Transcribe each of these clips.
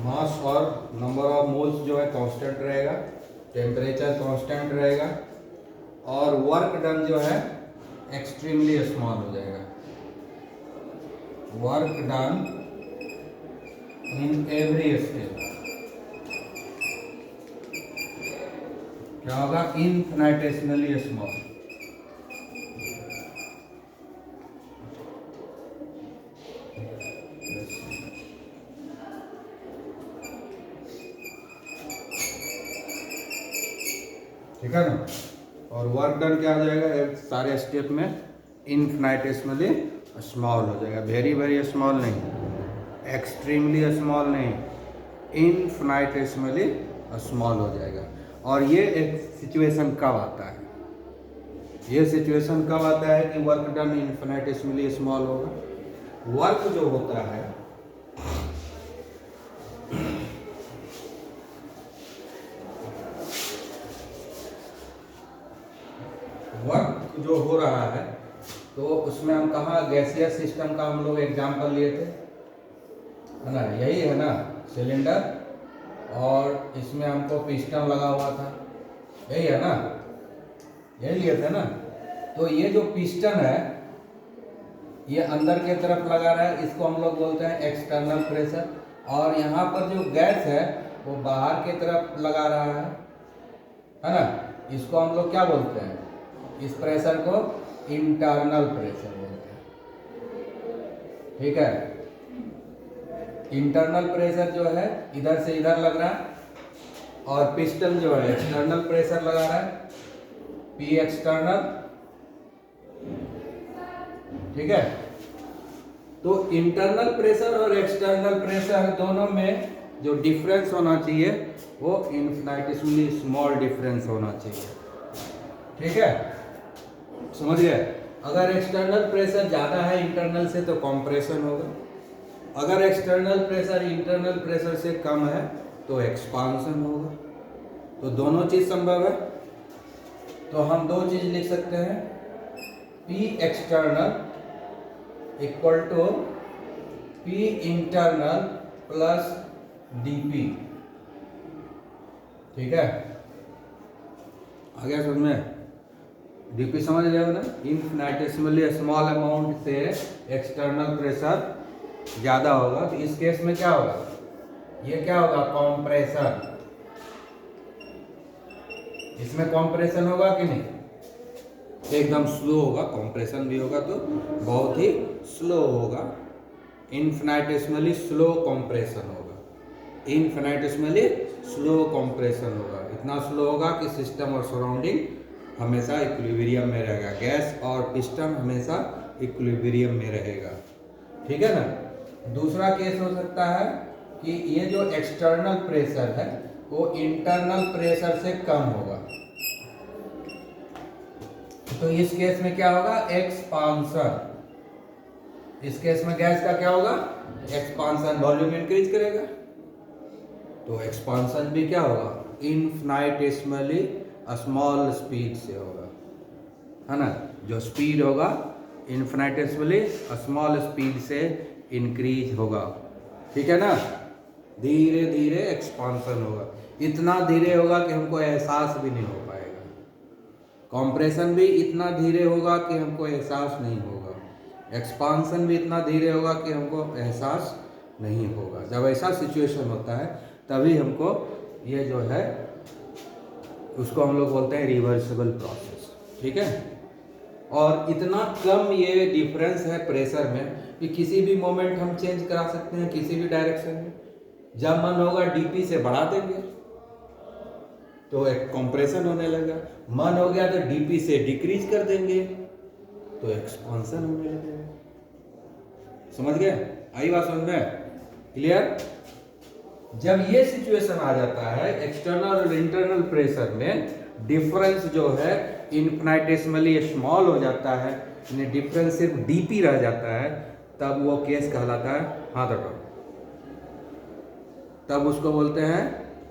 मास और number of moles जो है कांस्टेंट रहेगा, टेम्परेचर कांस्टेंट रहेगा, और वर्क डन जो है एक्सट्रीमली स्मॉल हो जाएगा। Work done in every step क्या होगा? इनफिनिटेसिमली स्मॉल। ठीक है ना? और वर्क डन क्या हो जाएगा? सारे स्टेप में इनफिनिटेसिमली स्मॉल हो जाएगा। वेरी वेरी स्मॉल नहीं, एक्सट्रीमली स्मॉल नहीं, इनफिनिटेसिमली स्मॉल हो जाएगा। और ये एक सिचुएशन कब आता है? ये सिचुएशन कब आता है कि वर्क डन इनफिनिटेसिमली स्मॉल होगा? वर्क जो होता है, वर्क जो हो रहा है, तो उसमें हम कहाँ गैसियस सिस्टम का हम लोग एग्जाम्पल लिए थे, है ना? यही है ना, सिलेंडर, और इसमें हमको पिस्टन लगा हुआ था, यही है ना, यही लिए थे ना। तो ये जो पिस्टन है ये अंदर के तरफ लगा रहा है, इसको हम लोग बोलते हैं एक्सटर्नल प्रेशर। और यहाँ पर जो गैस है वो बाहर के तरफ लगा रहा है ना, इसको हम लोग क्या बोलते हैं? इस प्रेशर को इंटरनल प्रेशर बोलते हैं। ठीक है, इंटरनल प्रेशर जो है इधर से इधर लग रहा है, और पिस्टन जो है एक्सटर्नल प्रेशर लगा रहा है, पी एक्सटर्नल। ठीक है, तो इंटरनल प्रेशर और एक्सटर्नल प्रेशर दोनों में जो डिफरेंस होना चाहिए वो इनफिनिटेसिमली स्मॉल डिफरेंस होना चाहिए। ठीक है, समझ गए? अगर एक्सटर्नल प्रेशर ज़्यादा है इंटरनल से तो कंप्रेशन होगा, अगर एक्सटर्नल प्रेशर इंटरनल प्रेशर से कम है तो एक्सपांशन होगा। तो दोनों चीज़ संभव है। तो हम दो चीज़ लिख सकते हैं, P external equal to P internal plus dP। ठीक है, आ गया समझ में? dP समझ रहे हो ना? इनफिनिटेसिमली स्मॉल अमाउंट से एक्सटर्नल प्रेशर ज़्यादा होगा, तो इस केस में क्या होगा? ये क्या होगा? कंप्रेशन। इसमें कंप्रेशन होगा कि नहीं? एकदम स्लो होगा, कंप्रेशन भी होगा तो बहुत ही स्लो होगा, इनफिनिटेसिमली स्लो कंप्रेशन होगा, इनफिनिटेसिमली स्लो कंप्रेशन होगा। इतना स्लो होगा कि सिस्टम और सराउंडिंग हमेशा इक्विलिब्रियम में रहेगा, गैस और पिस्टन हमेशा इक्विलिब्रियम में रहेगा। ठीक है ना? दूसरा केस हो सकता है कि ये जो एक्सटर्नल प्रेशर है वो इंटरनल प्रेशर से कम होगा, तो इस केस में क्या होगा? एक्सपांशन। इस केस में गैस का क्या होगा? एक्सपांशन, वॉल्यूम इंक्रीज करेगा, तो एक्सपांशन भी क्या होगा? इनफिनिटेसिमली स्मॉल स्पीड से होगा, है ना? जो स्पीड होगा इनफिनिटेसिमली स्मॉल स्पीड से इंक्रीज होगा। ठीक है ना? धीरे धीरे एक्सपांशन होगा, इतना धीरे होगा कि हमको एहसास भी नहीं हो पाएगा। कंप्रेशन भी इतना धीरे होगा कि हमको एहसास नहीं होगा, एक्सपांशन भी इतना धीरे होगा कि हमको एहसास नहीं होगा। जब ऐसा सिचुएशन होता है तभी हमको ये जो है उसको हम लोग बोलते हैं रिवर्सिबल प्रोसेस। ठीक है, और इतना कम ये डिफरेंस है प्रेशर में कि किसी भी मोमेंट हम चेंज करा सकते हैं, किसी भी डायरेक्शन में। जब मन होगा डीपी से बढ़ा देंगे तो एक कंप्रेशन होने लगा, मन हो गया तो डीपी से डिक्रीज कर देंगे तो एक्सपांशन होने लगेगा। समझ गए? आई बात समझ में? क्लियर? जब ये सिचुएशन आ जाता है एक्सटर्नल और इंटरनल प्रेशर में डिफरेंस जो है इनफिनिटेसिमली स्मॉल हो जाता है, डिफरेंस सिर्फ डीपी रह जाता है, तब वो केस कहलाता है, हाथ हटाओ, तब उसको बोलते हैं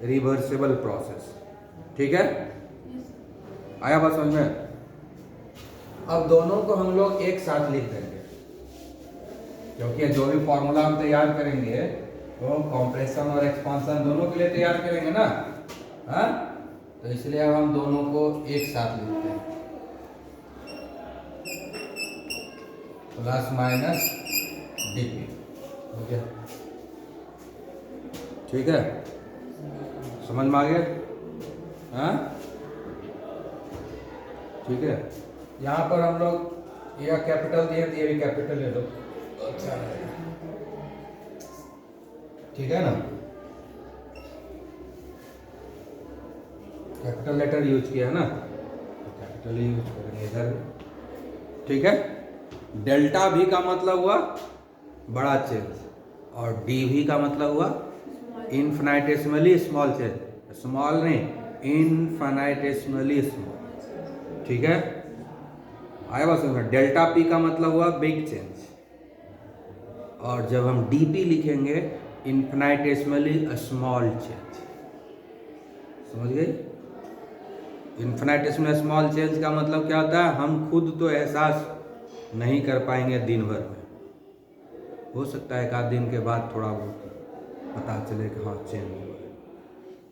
रिवर्सिबल प्रोसेस। ठीक है? आया बात समझ में? अब दोनों को हम लोग एक साथ लिख देंगे, क्योंकि जो भी फॉर्मूला हम तैयार करेंगे वो कॉम्प्रेशन और एक्सपांशन दोनों के लिए तैयार करेंगे ना। हाँ, तो इसलिए अब हम दोनों को एक साथ लिखते हैं, प्लस माइनस dp। हो गया, ठीक है, समझ में आ गया? हाँ, ठीक है। यहाँ पर हम लोग यह कैपिटल दिए तो ये भी कैपिटल ले लो, अच्छा रहेगा, ठीक है ना। कैपिटल लेटर यूज किया है ना, तो कैपिटल ही यूज करेंगे इधर, ठीक है। डेल्टा भी का मतलब हुआ बड़ा चेंज, और डी भी का मतलब हुआ इनफिनिटेसिमली स्मॉल चेंज, स्मॉल नहीं इनफिनिटेसिमली स्मॉल, ठीक है। आया बात समझ में? डेल्टा पी का मतलब हुआ बिग चेंज, और जब हम डीपी लिखेंगे इनफिनिटेसिमली स्मॉल चेंज, समझ गए? इनफिनिटेसिमल स्मॉल चेंज का मतलब क्या होता है? हम खुद तो एहसास नहीं कर पाएंगे दिन भर में, हो सकता है एक आध दिन के बाद थोड़ा बहुत पता चले कि हाँ चेंज हुआ है।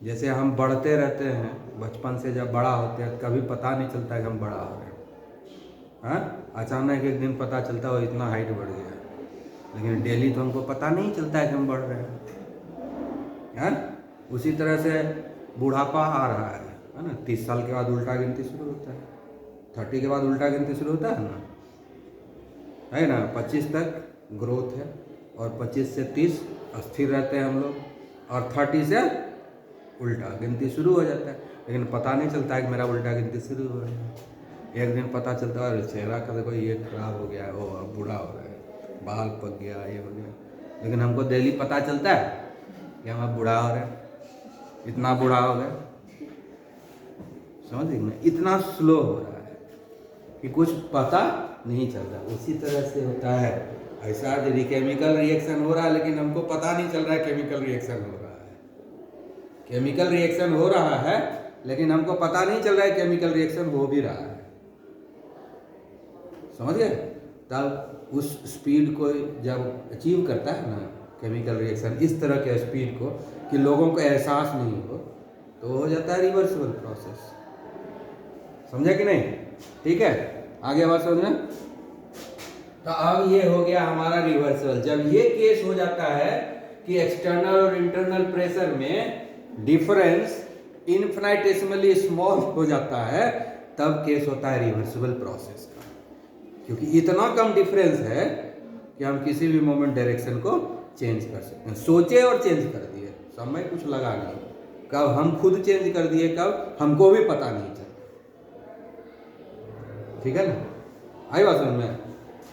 जैसे हम बढ़ते रहते हैं, बचपन से जब बड़ा होते हैं कभी पता नहीं चलता है कि हम बड़ा हो रहे हैं, हाँ, अचानक एक दिन पता चलता है इतना हाइट बढ़ गया है, लेकिन डेली तो हमको पता नहीं चलता है कि हम बढ़ रहे हैं, हाँ। उसी तरह से बुढ़ापा आ रहा है ना, 30 साल के बाद उल्टा गिनती शुरू होता है, 30 के बाद उल्टा गिनती शुरू होता है ना, है ना। 25 तक ग्रोथ है, और 25 से 30 स्थिर रहते हैं हम लोग, और 30 से उल्टा गिनती शुरू हो जाता है, लेकिन पता नहीं चलता है कि मेरा उल्टा गिनती शुरू हो रहा है। एक दिन पता चलता है चेहरा का देखो ये खराब हो गया है, वो अब बूढ़ा हो रहा है, बाल पक गया, ये हो गया, लेकिन हमको डेली पता चलता है कि हम अब बूढ़ा हो रहे हैं, इतना बूढ़ा हो गया, समझ गए? इतना स्लो हो रहा है कि कुछ पता नहीं चल रहा। उसी तरह से होता है, ऐसा केमिकल रिएक्शन हो रहा है लेकिन हमको पता नहीं चल रहा है केमिकल रिएक्शन हो रहा है, केमिकल रिएक्शन हो रहा है लेकिन हमको पता नहीं चल रहा है केमिकल रिएक्शन हो भी रहा है, समझ गए? तब उस स्पीड को जब अचीव करता है ना केमिकल रिएक्शन, इस तरह के स्पीड को कि लोगों को एहसास नहीं हो, तो हो जाता है रिवर्सिबल प्रोसेस, समझा कि नहीं? ठीक है, आगे बात समझना। तो अब ये हो गया हमारा रिवर्सल। जब ये केस हो जाता है कि एक्सटर्नल और इंटरनल प्रेशर में डिफरेंस इनफिनिटेसिमली स्मॉल हो जाता है, तब केस होता है रिवर्सिबल प्रोसेस का, क्योंकि इतना कम डिफरेंस है कि हम किसी भी मोमेंट डायरेक्शन को चेंज कर सकते हैं। सोचे और चेंज कर दिए, समय कुछ लगा नहीं, कब हम खुद चेंज कर दिए कब हमको भी पता नहीं चला, ठीक है ना? आई बात समझ में?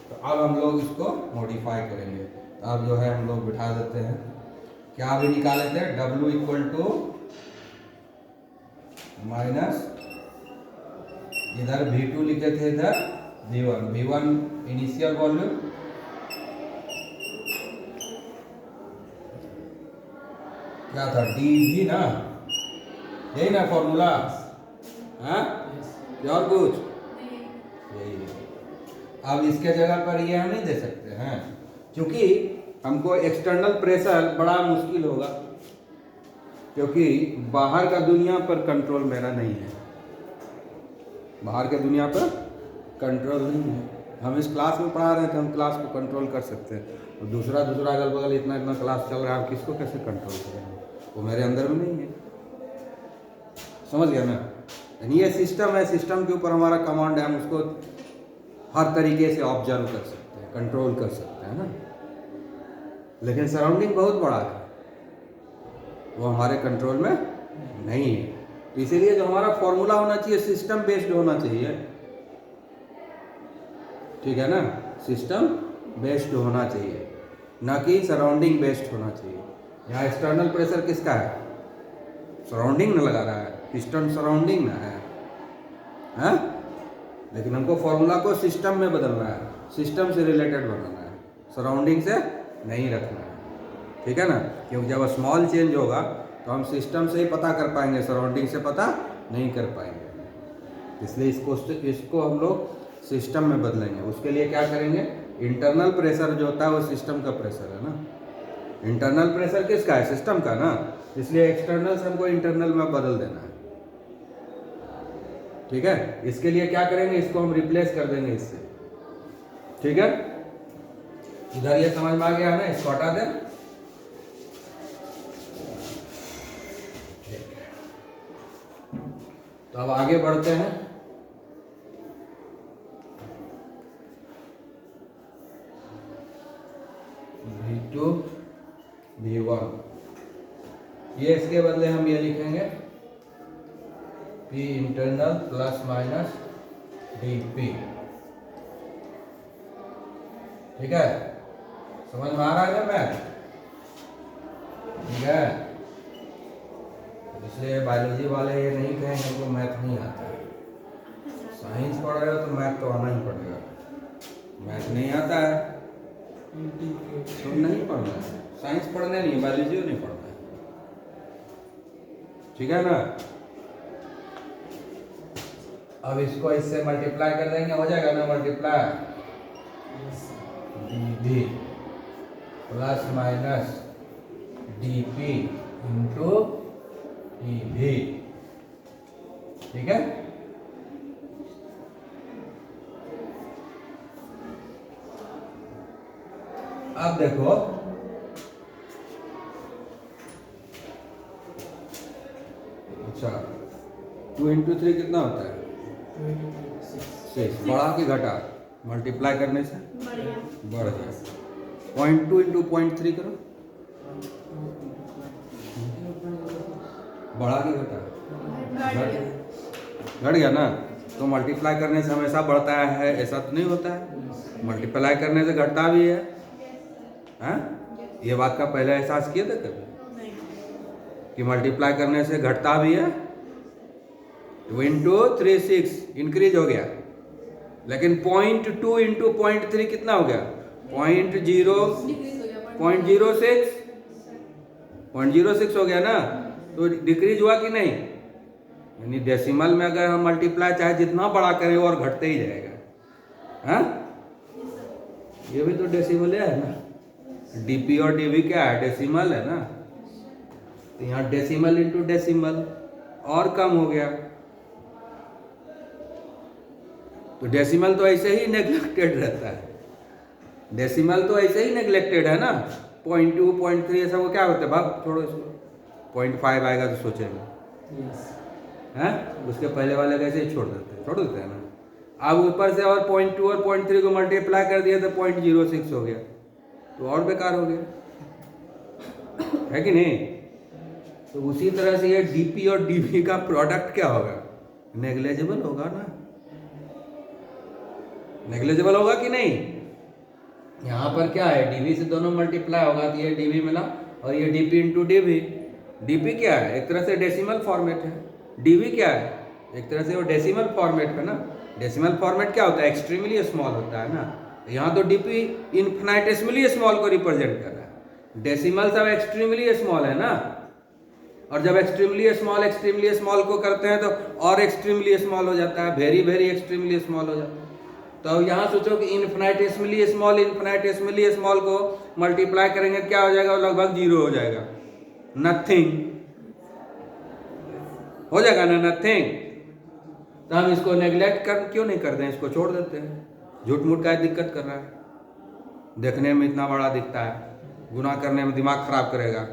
तो अब हम लोग इसको मॉडिफाई करेंगे। तो अब जो है हम लोग बिठा देते हैं, क्या भी निकाल लेते हैं, W इक्वल टू माइनस, इधर V2 लिखे थे, इधर V1 इनिशियल वॉल्यूम, क्या था dV ना, यही ना फॉर्मूला, हाँ क्या और कुछ यही है। अब इसके जगह पर ये हम नहीं दे सकते हैं, क्योंकि हमको एक्सटर्नल प्रेशर बड़ा मुश्किल होगा, क्योंकि बाहर का दुनिया पर कंट्रोल मेरा नहीं है, बाहर के दुनिया पर कंट्रोल नहीं है। हम इस क्लास में पढ़ा रहे हैं तो हम क्लास को कंट्रोल कर सकते हैं, और दूसरा अगल बगल इतना क्लास चल रहा है, आप किसको कैसे कंट्रोल करेंगे? वो मेरे अंदर में नहीं है, समझ गया ना? ये सिस्टम है, सिस्टम के ऊपर हमारा कमांड है, हम उसको हर तरीके से ऑब्जर्व कर सकते हैं, कंट्रोल कर सकते हैं ना। लेकिन सराउंडिंग बहुत बड़ा है, वो हमारे कंट्रोल में नहीं है। तो इसीलिए जो हमारा फॉर्मूला होना चाहिए सिस्टम बेस्ड होना चाहिए, ठीक है ना? सिस्टम बेस्ड होना चाहिए, ना कि सराउंडिंग बेस्ड होना चाहिए। यहाँ एक्सटर्नल प्रेशर किसका है? सराउंडिंग में लगा रहा है, पिस्टन सराउंडिंग में है, हाँ? लेकिन हमको फॉर्मूला को सिस्टम में बदलना है, सिस्टम से रिलेटेड बनाना है, सराउंडिंग से नहीं रखना है, ठीक है ना? क्योंकि जब स्मॉल चेंज होगा तो हम सिस्टम से ही पता कर पाएंगे, सराउंडिंग से पता नहीं कर पाएंगे। इसलिए इसको हम लोग सिस्टम में बदलेंगे। उसके लिए क्या करेंगे, इंटरनल प्रेशर जो होता है वो सिस्टम का प्रेशर है ना, इंटरनल प्रेशर किसका है, सिस्टम का ना, इसलिए एक्सटर्नल से हमको इंटरनल में बदल देना है। ठीक है, इसके लिए क्या करेंगे, इसको हम रिप्लेस कर देंगे इससे। ठीक है, इधर ये समझ में आ गया है ना, इसको हटा दें। तो अब आगे बढ़ते हैं। V2 V1, ये इसके बदले हम ये लिखेंगे P internal plus minus dP। ठीक है, समझ में आ रहा है ना मैथ? ठीक है, इसलिए बायोलॉजी वाले ये नहीं कहेंगे कि मैथ नहीं आता है। साइंस पढ़ रहे हो तो मैथ तो आना ही पड़ेगा। मैथ नहीं आता है तो नहीं पढ़ना है, साइंस पढ़ना नहीं, बायोलॉजी नहीं पढ़ना है। ठीक है ना, अब इसको इससे मल्टीप्लाई कर देंगे, हो जाएगा ना multiply, dV plus minus dP into dV। ठीक है, अब देखो अच्छा 2 इंटू 3 कितना होता है, 6। बढ़ा के घटा, मल्टीप्लाई करने से बढ़ जाए। 0.2 इंटू 0.3 करो, बढ़ा के घटा, घट गया ना। तो मल्टीप्लाई करने से हमेशा बढ़ता है, ऐसा तो नहीं होता है, मल्टीप्लाई करने से घटता भी है। हाँ, ये बात का पहले एहसास किए थे कभी कि मल्टीप्लाई करने से घटता भी है। 2 इंटू 3 6 इंक्रीज हो गया, लेकिन 0.2 इंटू 0.3 कितना हो गया, 0.06 हो गया ना, तो डिक्रीज हुआ कि नहीं। यानी डेसिमल में अगर हम मल्टीप्लाई चाहे जितना बड़ा करें और घटते ही जाएगा। हाँ, ये भी तो डेसिमल है ना, डीपी और डीवी क्या है, डेसिमल है ना। तो यहाँ डेसिमल इंटू डेसिमल और कम हो गया। तो डेसिमल तो ऐसे ही नेग्लेक्टेड रहता है, डेसिमल तो ऐसे ही नेग्लेक्टेड है ना। 0.2 0.3 ऐसा वो क्या होता है, भाग छोड़ो इसको, 0.5 आएगा तो सोचेंगे हैं, उसके पहले वाले कैसे ही छोड़ देते हैं ना। अब ऊपर से और 0.2 और 0.3 को मल्टीप्लाई कर दिया तो 0.06 हो गया, तो और बेकार हो गया, है कि नहीं। तो उसी तरह से ये डीपी और डीवी का प्रोडक्ट क्या होगा, नेग्लेजिबल होगा ना, नेग्लेजिबल होगा कि नहीं। यहाँ पर क्या है, डीवी से दोनों मल्टीप्लाई होगा तो ये डीवी मिला, और ये डीपी इंटू डीवी। डीपी क्या है, एक तरह से डेसिमल फॉर्मेट है। डीवी क्या है, एक तरह से वो डेसिमल फॉर्मेट है ना। डेसिमल फॉर्मेट क्या होता है, एक्सट्रीमली स्मॉल होता है ना। यहाँ तो डीपी इन्फिनिटेसिमली स्मॉल को रिप्रेजेंट कर रहा है, डेसिमल सब एक्सट्रीमली स्मॉल है ना। और जब एक्सट्रीमली स्मॉल को करते हैं तो और एक्सट्रीमली स्मॉल हो जाता है, वेरी वेरी एक्सट्रीमली स्मॉल हो जाता है। तो अब यहाँ सोचो कि इन्फिनिटेसिमली स्मॉल को मल्टीप्लाई करेंगे क्या हो जाएगा, लगभग 0 हो जाएगा, नथिंग हो जाएगा ना, नथिंग। तो हम इसको नेग्लेक्ट क्यों नहीं करते हैं, इसको छोड़ देते हैं। झूठ मूठ का दिक्कत कर रहा है, देखने में इतना बड़ा दिखता है, गुना करने में दिमाग खराब करेगा।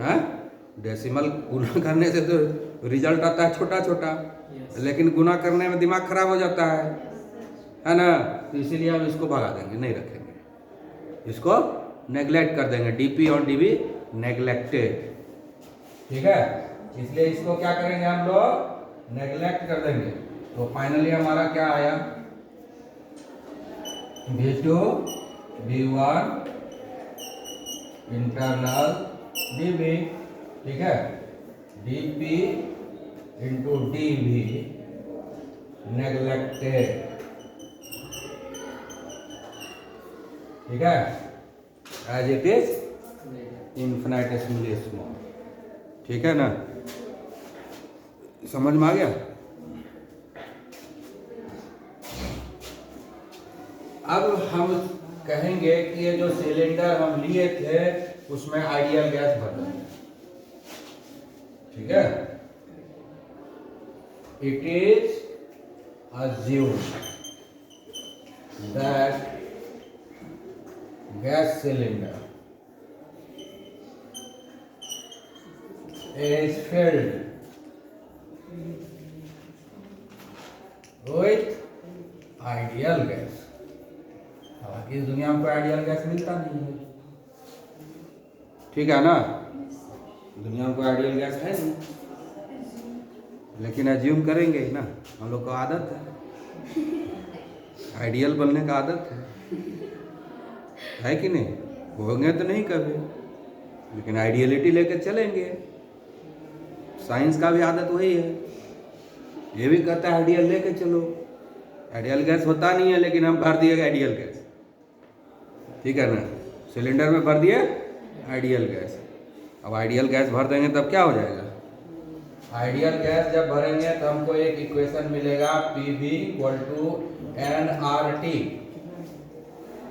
हैं, डेसिमल गुना करने से तो रिजल्ट आता है छोटा छोटा, लेकिन गुना करने में दिमाग खराब हो जाता है ना। तो इसीलिए हम इसको भगा देंगे, नहीं रखेंगे, इसको नेग्लेक्ट कर देंगे। डीपी और डीवी नेग्लेक्टेड, ठीक है। इसलिए इसको क्या करेंगे, हम लोग नेग्लेक्ट कर देंगे। तो फाइनली हमारा क्या आया, V2 V1 इंटरनल dV, ठीक है, dP इंटू dV नेग्लेक्टेड, ठीक है, एज इट इज इन्फिनिटेसिमली स्मॉल। ठीक है ना, समझ में आ गया। अब हम कहेंगे कि ये जो सिलेंडर हम लिए थे उसमें आइडियल गैस भर देंगे, ठीक है। It is assumed that gas cylinder is filled with ideal gas। हालांकि इस दुनिया में कोई आइडियल गैस मिलता नहीं है, ठीक है ना, दुनिया में कोई आइडियल गैस है नहीं, लेकिन एज्यूम करेंगे ही ना, हम लोग को आदत है, आइडियल बनने का आदत है कि नहीं। होंगे तो नहीं कभी, लेकिन आइडियलिटी लेकर चलेंगे। साइंस का भी आदत वही है, ये भी कहता है आइडियल लेकर चलो। आइडियल गैस होता नहीं है, लेकिन हम भर दिए आइडियल गैस, ठीक है ना, सिलेंडर में भर दिए आइडियल गैस। अब आइडियल गैस भर देंगे तब क्या हो जाएगा, आइडियल गैस जब भरेंगे तो हमको एक इक्वेशन मिलेगा PV इक्वल टू nRT,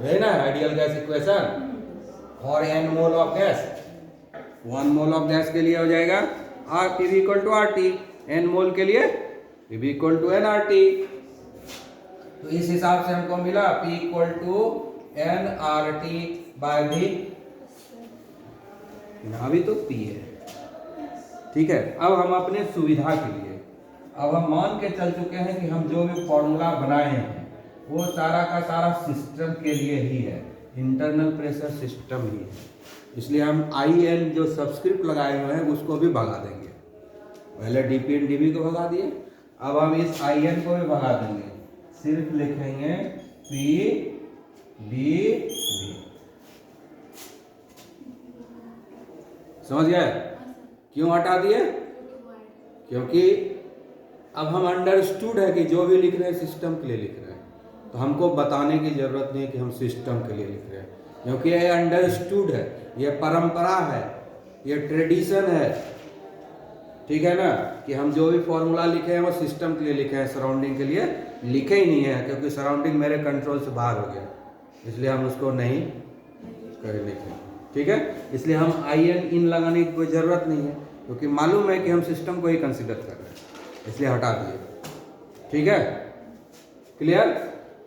है ना आइडियल गैस इक्वेशन। और n mole of gas, 1 mole of gas के लिए हो जाएगा PV equal to RT, n mole के लिए PV इक्वल टू nRT। तो इस हिसाब से हमको मिला P equal to nRT by V, अभी तो P है, ठीक है। अब हम अपने सुविधा के लिए, अब हम मान के चल चुके हैं कि हम जो भी फॉर्मूला बनाए हैं वो सारा का सारा सिस्टम के लिए ही है, इंटरनल प्रेशर सिस्टम ही है, इसलिए हम IN जो सब्सक्रिप्ट लगाए हुए हैं उसको भी भगा देंगे। पहले DP and DB को भगा दिए, अब हम इस IN को भी भगा देंगे, सिर्फ लिखेंगे PDB। समझ गए क्यों हटा दिए, क्योंकि अब हम अंडरस्टूड है कि जो भी लिख रहे हैं सिस्टम के लिए लिख रहे हैं, तो हमको बताने की जरूरत नहीं कि हम सिस्टम के लिए लिख रहे हैं, क्योंकि ये अंडरस्टूड है, ये परंपरा है, ये ट्रेडिशन है, ठीक है ना, कि हम जो भी फॉर्मूला लिखे हैं वो सिस्टम के लिए लिखे हैं, सराउंडिंग के लिए लिखे ही नहीं है, क्योंकि सराउंडिंग मेरे कंट्रोल से बाहर हो गया, इसलिए हम उसको नहीं कर लिखे, ठीक है। इसलिए हम IN इन लगाने की कोई ज़रूरत नहीं है, क्योंकि मालूम है कि हम सिस्टम को ही कंसीडर कर रहे हैं, इसलिए हटा दिए, ठीक है, क्लियर।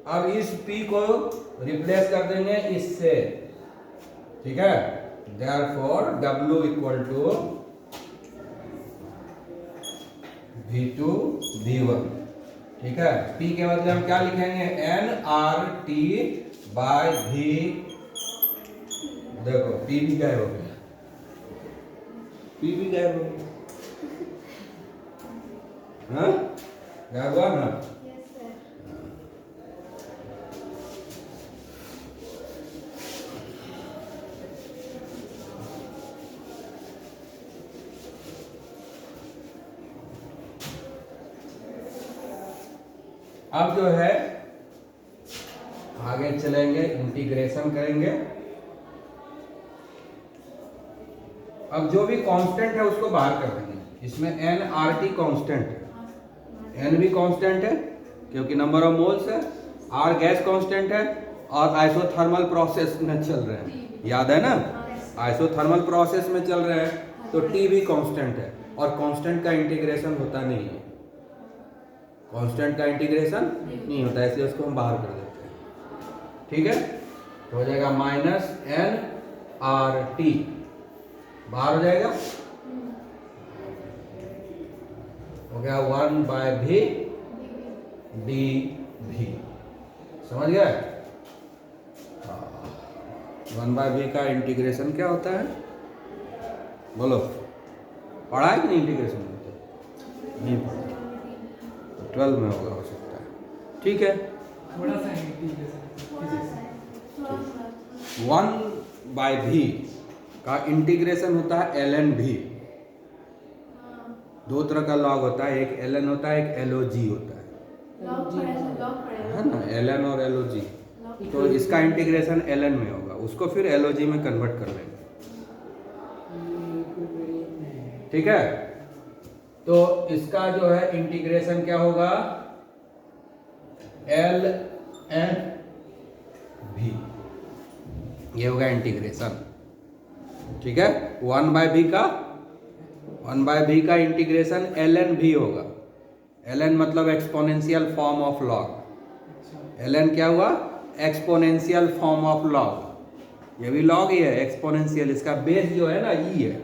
अब इस P को रिप्लेस कर देंगे इससे, ठीक है, therefore W equal to V2 V1, ठीक है। P के बदले हम क्या लिखेंगे, nRT बाय V, देखो P भी गायब हो गया, P भी गायब हो गया, हाँ गायब हुआ ना। अब जो है आगे चलेंगे, इंटीग्रेशन करेंगे। अब जो भी कांस्टेंट है उसको बाहर कर देंगे, इसमें nRT कांस्टेंट है, n भी कांस्टेंट है क्योंकि नंबर ऑफ मोल्स है, R गैस कांस्टेंट है, और आइसोथर्मल प्रोसेस में चल रहे हैं, याद है ना, आइसोथर्मल प्रोसेस में चल रहे हैं, तो T भी कांस्टेंट है, और कांस्टेंट का इंटीग्रेशन होता नहीं है, कांस्टेंट का इंटीग्रेशन नहीं होता है, इसलिए उसको हम बाहर कर देते हैं, ठीक है। तो हो जाएगा -nRT, बाहर हो जाएगा, हो गया 1/V dV, समझ गए। 1/V का इंटीग्रेशन क्या होता है, बोलो, पढ़ा है कि नहीं इंटीग्रेशन, नहीं पढ़ा, 12 में होगा, हो सकता है, ठीक है। थोड़ा सा 1/V का इंटीग्रेशन होता है ln/V, दो तरह का लॉग होता है, एक ln होता है, एक log होता है ना, ln और log, तो इसका इंटीग्रेशन ln में होगा, उसको फिर log में कन्वर्ट कर लेंगे, ठीक है। तो इसका जो है इंटीग्रेशन क्या होगा, ln ये होगा इंटीग्रेशन। ठीक है, 1/b का इंटीग्रेशन ln भी होगा। ln मतलब exponential form of log. ln क्या हुआ? Exponential form of log. ये भी लॉग ही है, एक्सपोनेंशियल। इसका बेस जो है ना ई है,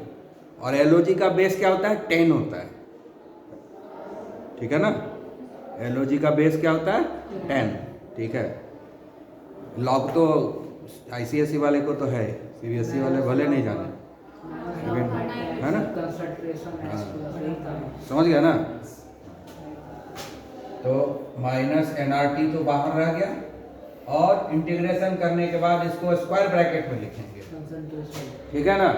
और एलओजी का बेस क्या होता है? 10 होता है। ठीक है ना, एलओजी का बेस क्या होता है? 10। ठीक है, लॉग तो आईसीएसई वाले को तो है, सीबीएसई वाले भले नहीं जाने, है ना? समझ गया ना? तो माइनस एनआरटी तो बाहर रह गया, और इंटीग्रेशन करने के बाद इसको स्क्वायर ब्रैकेट में लिखेंगे। ठीक है ना,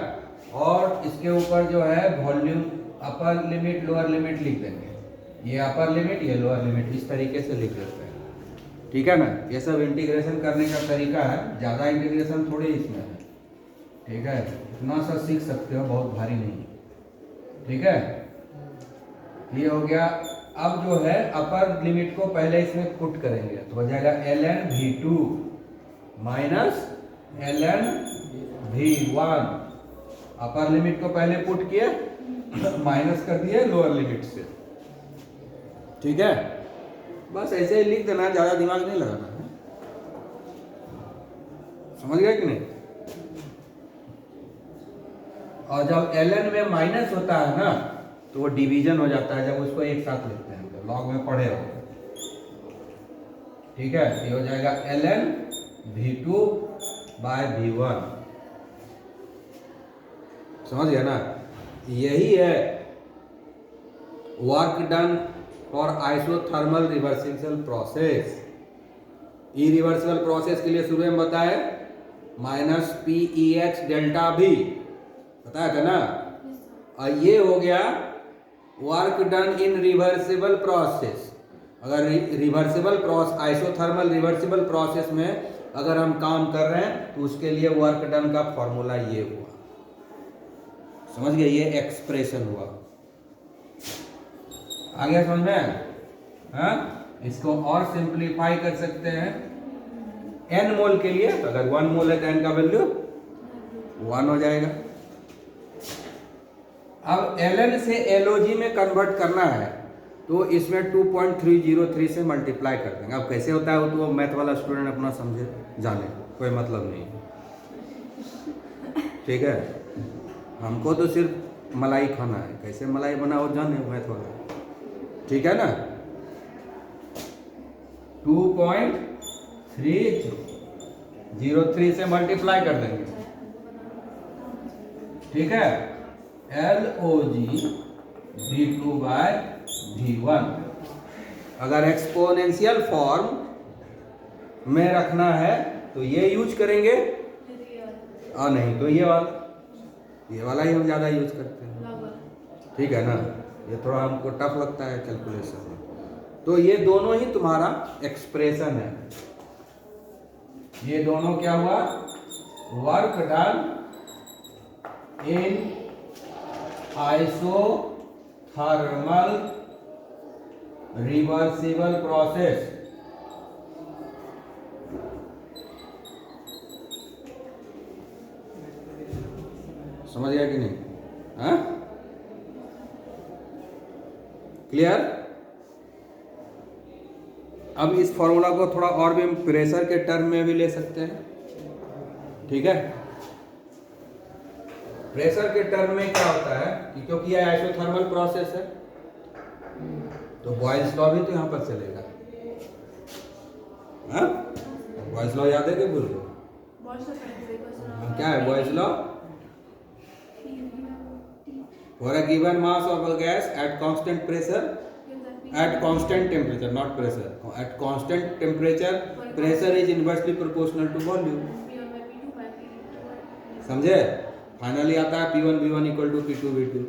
और इसके ऊपर जो है volume, upper limit lower limit लिख देंगे। ये अपर लिमिट, ये लोअर लिमिट, इस तरीके से लिख देते हैं। ठीक है ना, ये सब इंटीग्रेशन करने का तरीका है, ज़्यादा इंटीग्रेशन थोड़ी इसमें है। ठीक है, इतना सा सीख सकते हो, बहुत भारी नहीं। ठीक है, ये हो गया। अब जो है अपर लिमिट को पहले इसमें पुट करेंगे, तो हो जाएगा ln v2 minus ln v1। Upper limit को पहले पुट किए, माइनस कर दिए लोअर लिमिट से। ठीक है, बस ऐसे ही लिख देना, ज्यादा दिमाग नहीं लगाना है। समझ गए कि नहीं? और जब ln में माइनस होता है ना, तो वो डिवीजन हो जाता है, जब उसको एक साथ लिखते हैं। तो लॉग में पढ़े हो। ठीक है, ये हो जाएगा ln v2 बाय v1। समझ गया ना? यही है work done for isothermal reversible process. Irreversible process के लिए शुरू में बताए माइनस PEX डेल्टा भी बताया था ना। और ये हो गया work done in reversible process. अगर reversible process, isothermal reversible process में अगर हम काम कर रहे हैं, तो उसके लिए वर्क डन का फॉर्मूला ये हुआ। समझ गए? ये एक्सप्रेशन हुआ। आगे समझ में? हाँ, इसको और सिंप्लीफाई कर सकते हैं। n मोल के लिए अगर 1 मोल है तो n का वैल्यू 1 हो जाएगा। अब ln से LOG में कन्वर्ट करना है, तो इसमें 2.303 से मल्टीप्लाई कर देंगे। अब कैसे होता है वो तो मैथ वाला स्टूडेंट अपना समझे, जाने, कोई मतलब नहीं। ठीक है, हमको तो सिर्फ मलाई खाना है, कैसे मलाई बना हो जाने मैथ वाला। ठीक है ना, 2.303 से मल्टीप्लाई कर देंगे। ठीक है, LOG v2 बाय v1। अगर एक्सपोनेंशियल फॉर्म में रखना है तो ये यूज करेंगे, और नहीं तो ये वाला ही हम ज़्यादा यूज करते हैं। ठीक है ना, ये थोड़ा हमको टफ लगता है कैलकुलेशन में। तो ये दोनों ही तुम्हारा एक्सप्रेशन है। ये दोनों क्या हुआ? Work done in isothermal reversible process. समझ गया कि नहीं? हाँ, क्लियर? अब इस फॉर्मूला को थोड़ा और भी हम प्रेशर के टर्म में भी ले सकते हैं। ठीक है, प्रेशर के टर्म में क्या होता है कि क्योंकि यह आइसोथर्मल प्रोसेस है, तो बॉयल्स लॉ भी तो यहां पर चलेगा। हाँ, बॉयल्स लॉ याद है कि भूल गए? क्या है Boyle's law? For a given mass of a gas at constant pressure, at constant temperature, not pressure, at constant temperature, pressure is inversely proportional to volume. समझे? फाइनली आता है P1 V1 equal to P2 V2।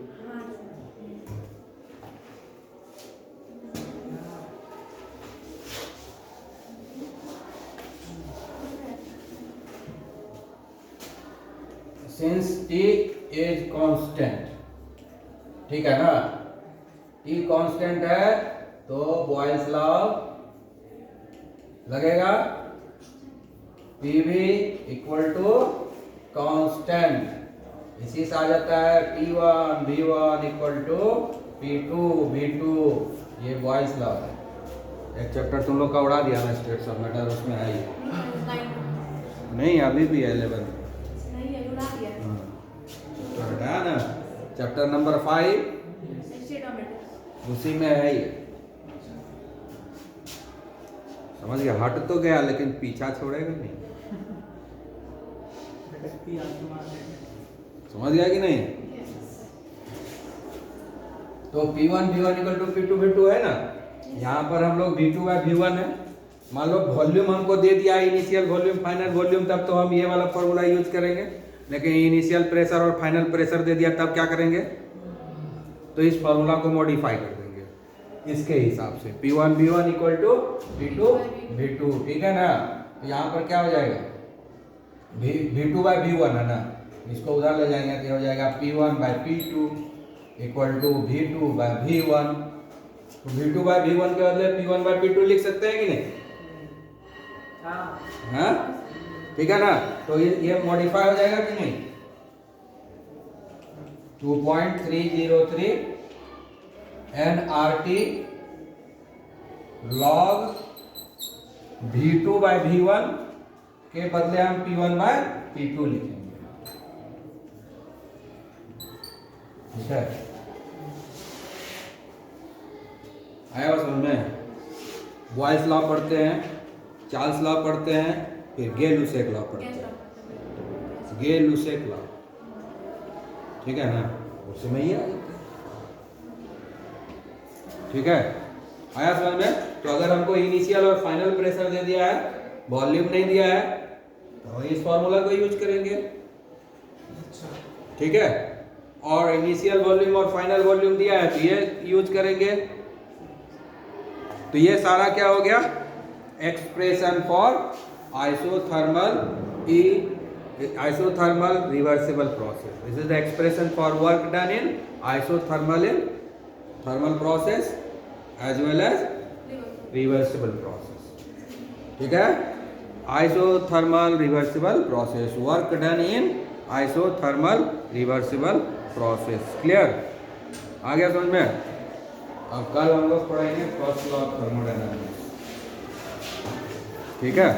Since T is constant, ठीक है ना, T constant है तो Boyle's law लगेगा। PV equal to constant, इसी से आ जाता है T1 V1 equal to P2 V2। ये बॉयज लॉ है। एक चैप्टर तुम लोग का उड़ा दिया ना, स्टेट्स ऑफ मैटर, उसमें है ये। नहीं अभी भी है 11 नहीं है, उड़ा दिया है। चैप्टर है ना, chapter number 5 state of matter उसी में है ये। समझ गया, हट तो गया लेकिन पीछा छोड़ेगा नहीं। समझ गया कि नहीं? तो P1 V1 equal to P2 V2 है ना, यहाँ पर हम लोग V2 बाय V1 है। मान लो वॉल्यूम हमको दे दिया, इनिशियल वॉल्यूम फाइनल वॉल्यूम, तब तो हम ये वाला फॉर्मूला यूज करेंगे। लेकिन इनिशियल प्रेशर और फाइनल प्रेशर दे दिया, तब क्या करेंगे? तो इस फॉर्मूला को मॉडिफाई कर देंगे इसके हिसाब से। P1 V1 equal to P2 V2, ठीक है ना। तो यहाँ पर क्या हो जाएगा? V2 बाय V1 है ना, इसको उधर ले जाएंगे तो हो जाएगा P1 bye P2 equal to V2 bye V1। तो V2 बाय V1 के बदले P1 बाय P2 लिख सकते हैं कि नहीं? हाँ, ठीक है ना। तो ये मॉडिफाई हो जाएगा कि नहीं? 2.303 nRT log V2 bye V1 के बदले हम P1 बाय P2 लिखेंगे, ठीक है। आया बस समझ में? बॉयल्स लॉ पढ़ते हैं, चार्ल्स लॉ पढ़ते हैं, फिर गे-लुसेक लॉ पढ़ते हैं। गे-लुसेक लॉ, ठीक है ना, उससे में ही आ जाता है, ठीक है। आया समझ में? तो अगर हमको इनिशियल और फाइनल प्रेशर दे दिया है, वॉल्यूम नहीं दिया है, तो इस फॉर्मूला को यूज करेंगे, ठीक है। और इनिशियल वॉल्यूम और फाइनल वॉल्यूम दिया है तो ये यूज करेंगे। तो ये सारा क्या हो गया? Expression for isothermal reversible process. This is the expression for work done in thermal process as well as reversible process, ठीक है। isothermal reversible process, work done in isothermal reversible process, clear? आ गया समझ में? अब कल हम लोग पढ़ेंगे फर्स्ट लॉ ऑफ थर्मोडायनामिक्स, ठीक है।